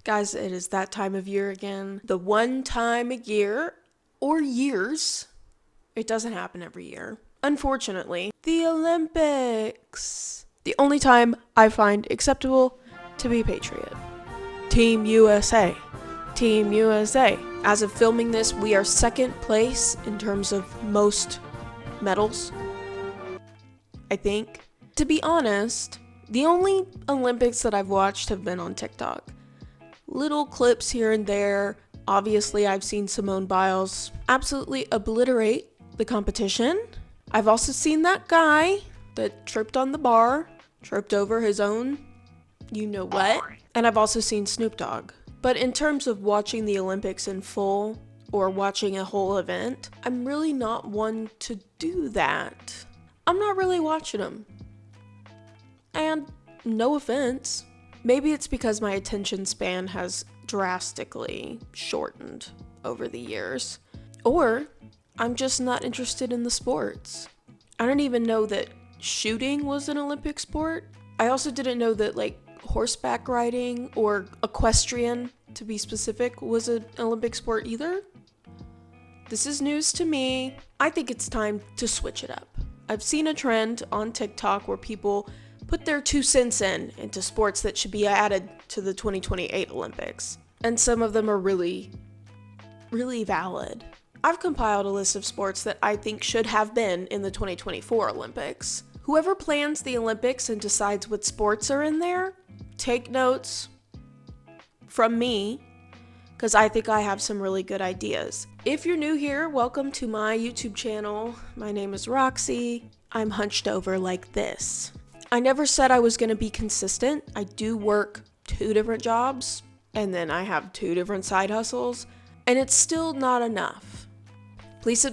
Guys, it is that time of year again. The one time a year, or years, it doesn't happen every year. Unfortunately, the Olympics. The only time I find acceptable to be a patriot. Team USA. Team USA. As of filming this, we are second place in terms of most medals, I think. To be honest, the only Olympics that I've watched have been on TikTok. Little clips here and there. Obviously, I've seen Simone Biles absolutely obliterate the competition. I've also seen that guy that tripped on the bar, tripped over his own you-know-what. And I've also seen Snoop Dogg. But in terms of watching the Olympics in full or watching a whole event, I'm really not one to do that. I'm not really watching them. And no offense, maybe it's because my attention span has drastically shortened over the years. Or I'm just not interested in the sports. I don't even know that shooting was an Olympic sport. I also didn't know that horseback riding or equestrian, to be specific, was an Olympic sport either. This is news to me. I think it's time to switch it up. I've seen a trend on TikTok where people put their 2 cents into sports that should be added to the 2028 Olympics. And some of them are really, really valid. I've compiled a list of sports that I think should have been in the 2024 Olympics. Whoever plans the Olympics and decides what sports are in there, take notes from me, because I think I have some really good ideas. If you're new here, welcome to my YouTube channel. My name is Roxy. I'm hunched over like this. I never said I was going to be consistent. I do work 2 different jobs, and then I have 2 different side hustles, and it's still not enough. Please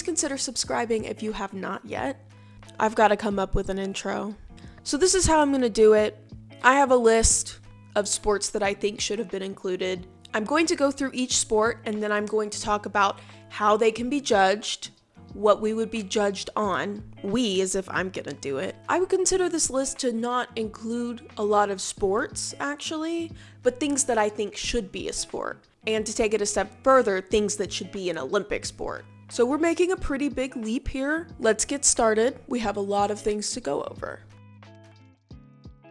consider subscribing if you have not yet. I've got to come up with an intro. So this is how I'm going to do it. I have a list of sports that I think should have been included. I'm going to go through each sport, and then I'm going to talk about how they can be judged, what we would be judged on. We, as if I'm gonna do it. I would consider this list to not include a lot of sports, actually, but things that I think should be a sport. And to take it a step further, things that should be an Olympic sport. So we're making a pretty big leap here. Let's get started. We have a lot of things to go over.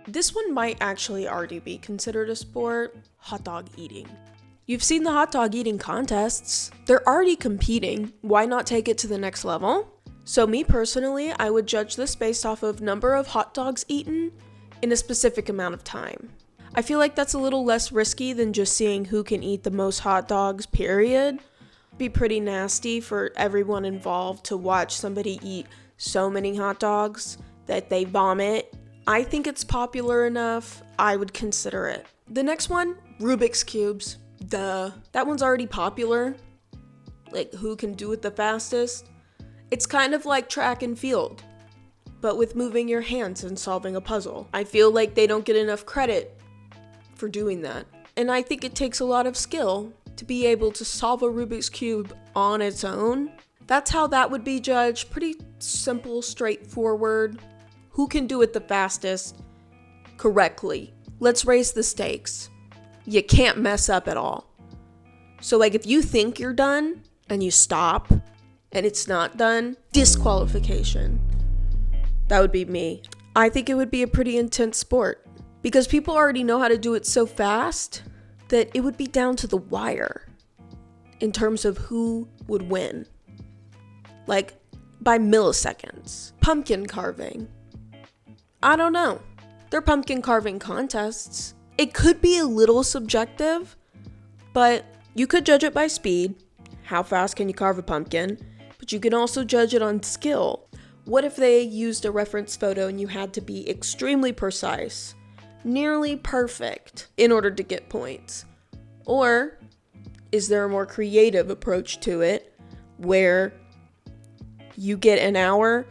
This one might actually already be considered a sport: hot dog eating. You've seen the hot dog eating contests. They're already competing. Why not take it to the next level? So me personally, I would judge this based off of number of hot dogs eaten in a specific amount of time. I feel like that's a little less risky than just seeing who can eat the most hot dogs, period. It'd be pretty nasty for everyone involved to watch somebody eat so many hot dogs that they vomit. I think it's popular enough. I would consider it. The next one, Rubik's Cubes. Duh. That one's already popular. Who can do it the fastest? It's kind of like track and field, but with moving your hands and solving a puzzle. I feel like they don't get enough credit for doing that. And I think it takes a lot of skill to be able to solve a Rubik's Cube on its own. That's how that would be judged. Pretty simple, straightforward. Who can do it the fastest correctly? Let's raise the stakes. You can't mess up at all. So if you think you're done and you stop and it's not done, disqualification. That would be me. I think it would be a pretty intense sport because people already know how to do it so fast that it would be down to the wire in terms of who would win. By milliseconds. Pumpkin carving. I don't know. They're pumpkin carving contests. It could be a little subjective, but you could judge it by speed. How fast can you carve a pumpkin? But you can also judge it on skill. What if they used a reference photo and you had to be extremely precise, nearly perfect, in order to get points? Or is there a more creative approach to it where you get an hour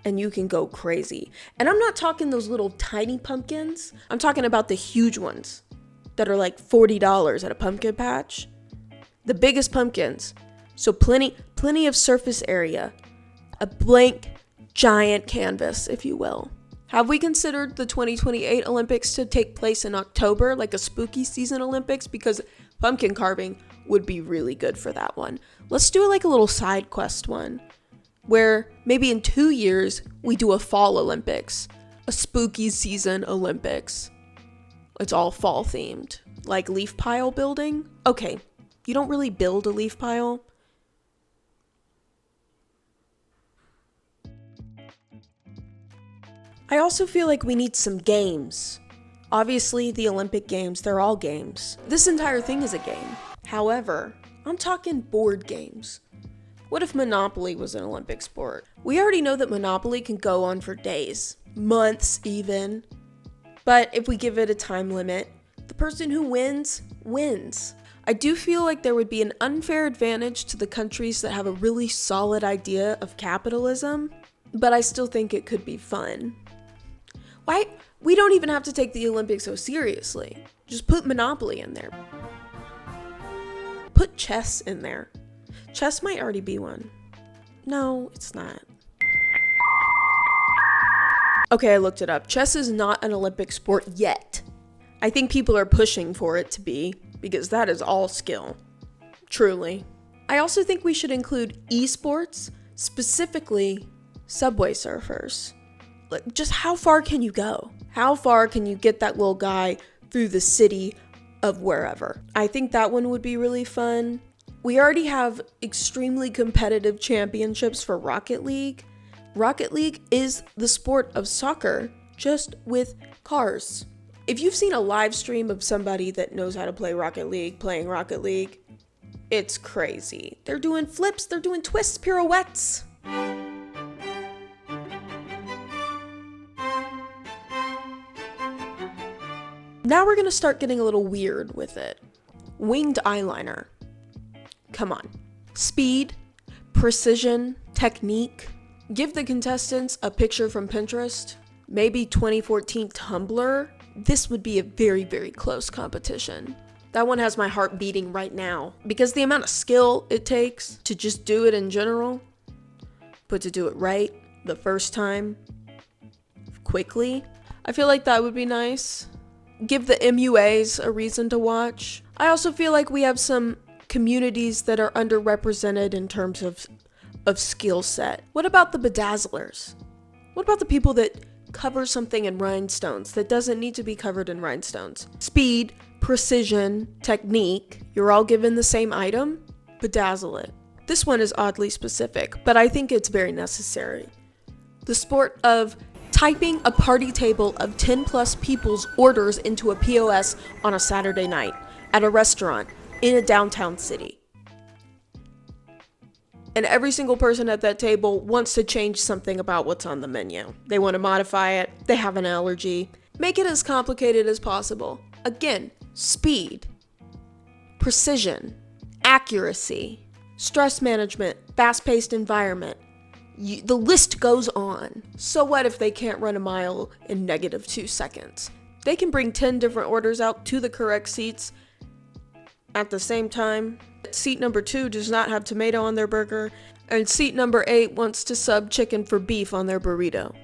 and you can go crazy? And I'm not talking those little tiny pumpkins. I'm talking about the huge ones that are $40 at a pumpkin patch. The biggest pumpkins. So plenty of surface area. A blank, giant canvas, if you will. Have we considered the 2028 Olympics to take place in October, like a spooky season Olympics? Because pumpkin carving would be really good for that one. Let's do like a little side quest one, where maybe in 2 years we do a fall Olympics, a spooky season Olympics. It's all fall themed, like leaf pile building. Okay, you don't really build a leaf pile. I also feel like we need some games. Obviously, the Olympic Games, they're all games. This entire thing is a game. However, I'm talking board games. What if Monopoly was an Olympic sport? We already know that Monopoly can go on for days, months even. But if we give it a time limit, the person who wins, wins. I do feel like there would be an unfair advantage to the countries that have a really solid idea of capitalism, but I still think it could be fun. Why? We don't even have to take the Olympics so seriously. Just put Monopoly in there. Put chess in there. Chess might already be one. No, it's not. Okay, I looked it up. Chess is not an Olympic sport yet. I think people are pushing for it to be, because that is all skill. Truly. I also think we should include esports, specifically Subway Surfers. Like, just how far can you go? How far can you get that little guy through the city of wherever? I think that one would be really fun. We already have extremely competitive championships for Rocket League. Rocket League is the sport of soccer, just with cars. If you've seen a live stream of somebody that knows how to play Rocket League, playing Rocket League, it's crazy. They're doing flips, they're doing twists, pirouettes. Now we're gonna start getting a little weird with it. Winged eyeliner. Come on. Speed, precision, technique. Give the contestants a picture from Pinterest, maybe 2014 Tumblr. This would be a very, very close competition. That one has my heart beating right now, because the amount of skill it takes to just do it in general, but to do it right the first time, quickly, I feel like that would be nice. Give the MUAs a reason to watch. I also feel like we have some communities that are underrepresented in terms of skill set. What about the bedazzlers? What about the people that cover something in rhinestones that doesn't need to be covered in rhinestones? Speed, precision, technique. You're all given the same item. Bedazzle it. This one is oddly specific, but I think it's very necessary. The sport of typing a party table of 10 plus people's orders into a POS on a Saturday night at a restaurant in a downtown city. And every single person at that table wants to change something about what's on the menu. They want to modify it. They have an allergy. Make it as complicated as possible. Again, speed, precision, accuracy, stress management, fast-paced environment. The list goes on. So what if they can't run a mile in -2 seconds? They can bring 10 different orders out to the correct seats at the same time. Seat number 2 does not have tomato on their burger, and seat number 8 wants to sub chicken for beef on their burrito.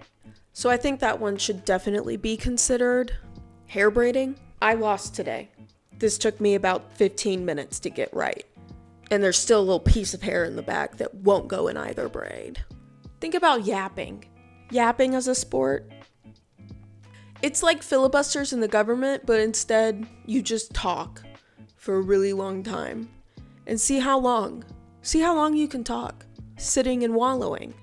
So I think that one should definitely be considered. Hair braiding? I lost today. This took me about 15 minutes to get right. And there's still a little piece of hair in the back that won't go in either braid. Think about yapping. Yapping as a sport. It's like filibusters in the government, but instead you just talk for a really long time. And see how long you can talk. Sitting and wallowing.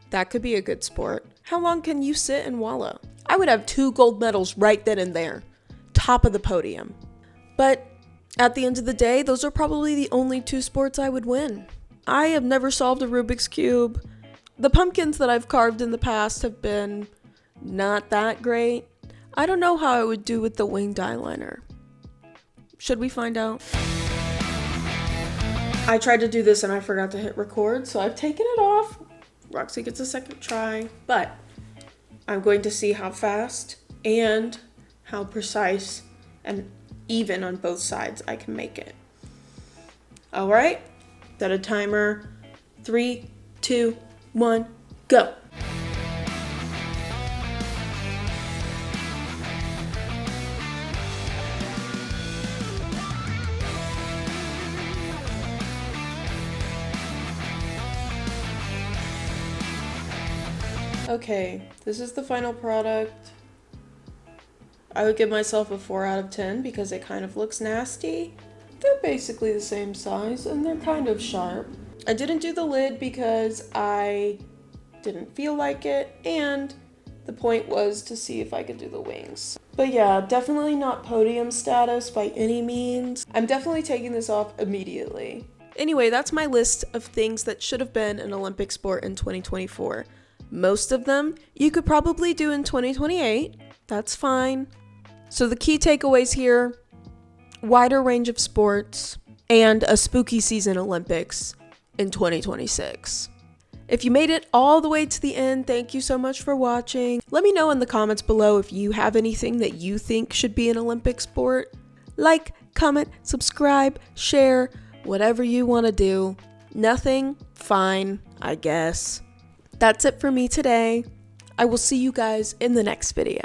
That could be a good sport. How long can you sit and wallow? I would have 2 gold medals right then and there. Top of the podium. But at the end of the day, those are probably the only 2 sports I would win. I have never solved a Rubik's Cube. The pumpkins that I've carved in the past have been not that great. I don't know how I would do with the winged eyeliner. Should we find out? I tried to do this and I forgot to hit record, so I've taken it off. Roxy gets a second try, but I'm going to see how fast and how precise and even on both sides I can make it. All right, set a timer. 3, 2, 1, go. Okay, this is the final product. I would give myself a 4 out of 10 because it kind of looks nasty. They're basically the same size and they're kind of sharp. I didn't do the lid because I didn't feel like it, and the point was to see if I could do the wings. But yeah, definitely not podium status by any means. I'm definitely taking this off immediately. Anyway, that's my list of things that should have been an Olympic sport in 2024. Most of them you could probably do in 2028. That's fine. So the key takeaways here: wider range of sports and a spooky season Olympics in 2026. If you made it all the way to the end, thank you so much for watching. Let me know in the comments below if you have anything that you think should be an Olympic sport. Like, comment, subscribe, share, whatever you want to do. Nothing? Fine, I guess. That's it for me today. I will see you guys in the next video.